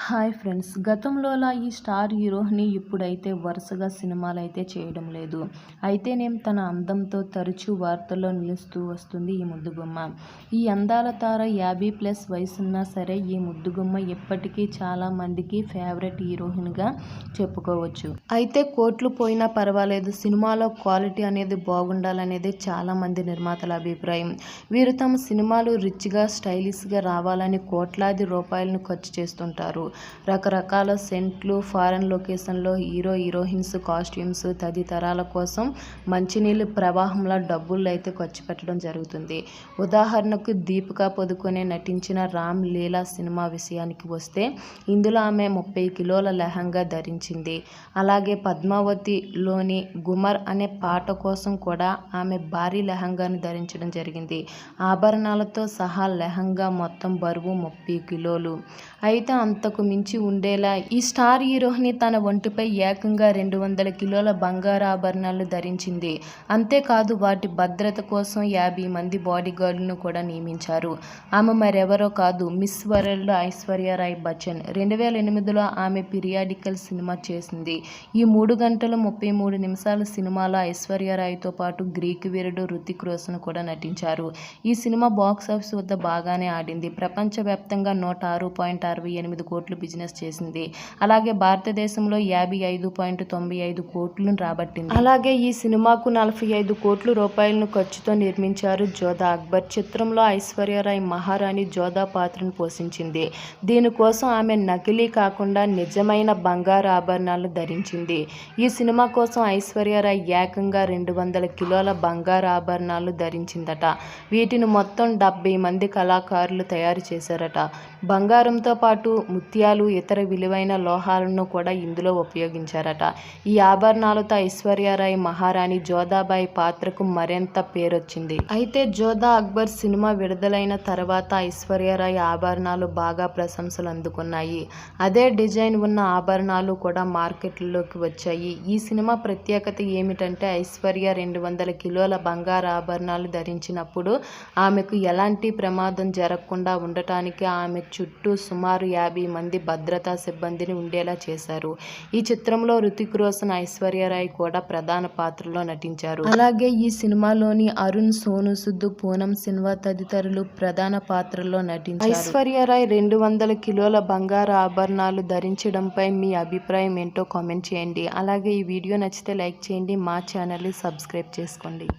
Hi friends, గతంలోలా ఈ star హీరోని ఇప్పుడైతే వరుసగా సినిమాలైతే చేయడం లేదు. అయితేనేం తన అందంతో తరచూ వార్తల్లో నిలుస్తూ వస్తుంది ఈ ముద్దుగుమ్మ. ఈ అందాల తార 50+ వయసున్నా సరే ఈ ముద్దుగుమ్మ ఇప్పటికీ చాలా మందికి ఫేవరెట్ హీరోయిన్గా చెప్పుకోవచ్చు. అయితే కోట్లు పోయినా పర్వాలేదు, సినిమాలో క్వాలిటీ అనేది బాగుండాలనేది చాలా మంది నిర్మాతల అభిప్రాయం. వీరు తమ సినిమాలు రిచ్గా, స్టైలిష్గా రావాలని కోట్లాది రూపాయలను ఖర్చు చేస్తుంటారు. రకరకాల సెంట్లు, ఫారెన్ లొకేషన్లో హీరో హీరోయిన్స్ కాస్ట్యూమ్స్ తదితరాల కోసం మంచినీళ్ళు ప్రవాహంలో డబ్బులు అయితే ఖర్చు పెట్టడం జరుగుతుంది. ఉదాహరణకు దీపికా పదుకొనె నటించిన రామ్ లీలా సినిమా విషయానికి వస్తే ఇందులో ఆమె 30 కిలోల లెహంగా ధరించింది. అలాగే పద్మావతిలోని గుమర్ అనే పాట కోసం కూడా ఆమె భారీ లెహంగాను ధరించడం జరిగింది. ఆభరణాలతో సహా లెహంగా మొత్తం బరువు 30 కిలోలు. అయితే అంతకు మించి ఉండేలా ఈ స్టార్ హీరోయిన్ తన ఒంటిపై ఏకంగా 200 కిలోల బంగారు ఆభరణాలు ధరించింది. అంతేకాదు వాటి భద్రత కోసం 50 మంది బాడీగార్డులను కూడా నియమించారు. ఆమె మరెవరో కాదు, మిస్ వరల్డ్ ఐశ్వర్య రాయ్ బచ్చన్. 2008లో ఆమె పీరియాడికల్ సినిమా చేసింది. ఈ 3 గంటల 33 నిమిషాల సినిమాలో ఐశ్వర్య రాయ్తో పాటు గ్రీకు వీరుడు హృతిక్ రోషన్ కూడా నటించారు. ఈ సినిమా బాక్సాఫీస్ వద్ద బాగానే ఆడింది. ప్రపంచవ్యాప్తంగా 106.68 కోట్లు బిజినెస్ చేసింది. అలాగే భారతదేశంలో 55.95 కోట్లను రాబట్టింది. అలాగే ఈ సినిమాకు 45 కోట్ల రూపాయలను ఖర్చుతో నిర్మించారు జోధా అక్బర్. చిత్రంలో ఐశ్వర్య రాయ్ మహారాణి జోధా పాత్రను పోషించింది. దీనికోసం ఆమె నకిలీ కాకుండా నిజమైన బంగారు ఆభరణాలను ధరించింది. ఈ సినిమా కోసం ఐశ్వర్య రాయ్ ఏకంగా 200 కిలోల బంగారు ఆభరణాలు ధరించిందట. వీటిని మొత్తం 70 మంది కళాకారులు తయారు చేశారట. బంగారంతో పాటు ముత్యాలు, ఇతర విలువైన లోహాలను కూడా ఇందులో ఉపయోగించారట. ఈ ఆభరణాలతో ఐశ్వర్య రాయ్ మహారాణి జోధాబాయి పాత్రకు మరింత పేరొచ్చింది. అయితే జోధా అక్బర్ సినిమా విడుదలైన తర్వాత ఐశ్వర్య రాయ్ ఆభరణాలు బాగా ప్రశంసలు అందుకున్నాయి. అదే డిజైన్ ఉన్న ఆభరణాలు కూడా మార్కెట్లోకి వచ్చాయి. ఈ సినిమా ప్రత్యేకత ఏమిటంటే ఐశ్వర్య 200 కిలోల బంగారు ఆభరణాలు ధరించినప్పుడు ఆమెకు ఎలాంటి ప్రమాదం జరగకుండా ఉండటానికి ఆమె చుట్టూ సుమారు 50 మంది భద్రతా సిబ్బందిని ఉండేలా చేశారు. ఈ చిత్రంలో హృతిక్ రోషన్, ఐశ్వర్య రాయ్ కూడా ప్రధాన పాత్రలో నటించారు. అలాగే ఈ సినిమాలోని అరుణ్, సోను సూద్, పూనం సిన్హా తదితరులు ప్రధాన పాత్రల్లో నటించారు. ఐశ్వర్య రాయ్ 200 కిలోల బంగారు ఆభరణాలు ధరించడంపై మీ అభిప్రాయం ఏంటో కామెంట్ చేయండి. అలాగే ఈ వీడియో నచ్చితే లైక్ చేయండి, మా ఛానల్ని సబ్స్క్రైబ్ చేసుకోండి.